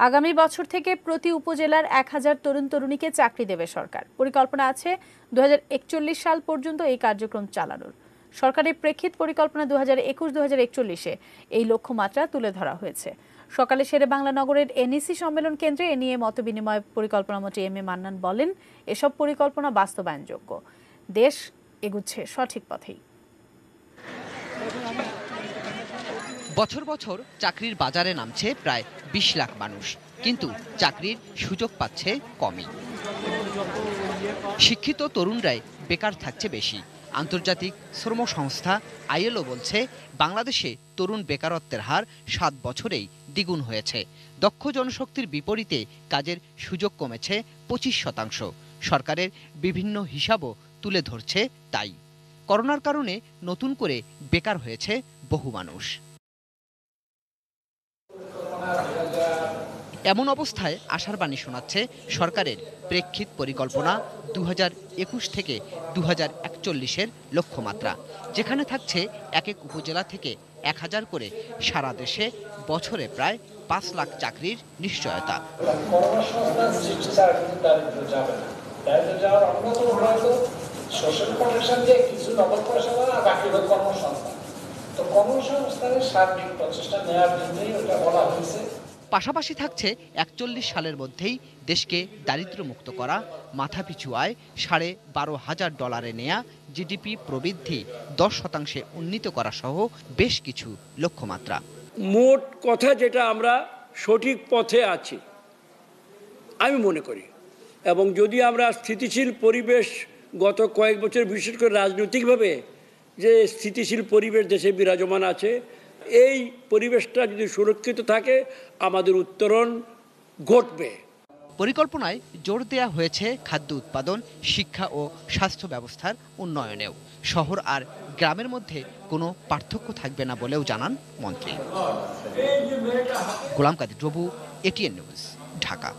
আগামী বছর থেকে প্রতি উপজেলার 1000 তরুণ তরুণীকে চাকরি দেবে সরকার। পরিকল্পনা আছে 2041 সাল পর্যন্ত এই কার্যক্রম চালানোর। সরকারের প্রেক্ষিত পরিকল্পনা 2021-2041-এ এই লক্ষ্যমাত্রা তুলে ধরা হয়েছে। সকালে শেরেবাংলা নগরের এনইসি সম্মেলন কেন্দ্রে এ নিয়ে মতবিনিময় পরিকল্পনামন্ত্রী এম এ মান্নান বলেন, এসব পরিকল্পনা বাস্তবায়নযোগ্য। দেশ এগুচ্ছে সঠিক পথেই। বছর বছর চাকরির বাজারে নামছে প্রায় 20 লাখ মানুষ, কিন্তু চাকরির সুযোগ পাচ্ছে কমই। শিক্ষিত তরুণরাই বেকার থাকছে বেশি। আন্তর্জাতিক শ্রম সংস্থা আইএলও বলছে, বাংলাদেশে তরুণ বেকারত্বের হার 7 বছরেই দ্বিগুণ হয়েছে। দক্ষ জনশক্তির বিপরীতে কাজের সুযোগ কমেছে 25%। সরকারের বিভিন্ন হিসাবও তুলে ধরছে তাই। করোনার কারণে নতুন করে বেকার হয়েছে বহু মানুষ। এমন অবস্থায় আশার বাণী শোনাচ্ছে সরকারের প্রেক্ষিত পরিকল্পনা 2021 থেকে 2041-এর লক্ষ্যমাত্রা, যেখানে থাকছে এক এক উপজেলা থেকে 1000 করে সারা দেশে বছরে প্রায় 5 লাখ চাকরির নিশ্চয়তা। পাশাপাশি থাকছে 41 সালের মধ্যেই দেশকে দারিদ্র্যমুক্ত করা, মাথাপিছু আয় $12,500 নেয়া, জিডিপি প্রবৃদ্ধি 10% উন্নীত করা সহ বেশ কিছু লক্ষ্যমাত্রা। মোট কথা যেটা আমরা সঠিক পথে আছি আমি মনে করি, এবং যদি আমরা স্থিতিশীল পরিবেশ গত কয়েক বছর বিশেষ করে রাজনৈতিকভাবে যে স্থিতিশীল পরিবেশ দেশে বিরাজমান আছে, এই পরিবেশটা যদি সুরক্ষিত থাকে আমাদের উত্তরণ ঘটবে। পরিকল্পনায় জোর দেয়া হয়েছে খাদ্য উৎপাদন, শিক্ষা ও স্বাস্থ্য ব্যবস্থার উন্নয়নেও। শহর আর গ্রামের মধ্যে কোনো পার্থক্য থাকবে না বলেও জানান মন্ত্রী। গোলাম কাদের, এটিএন নিউজ, ঢাকা।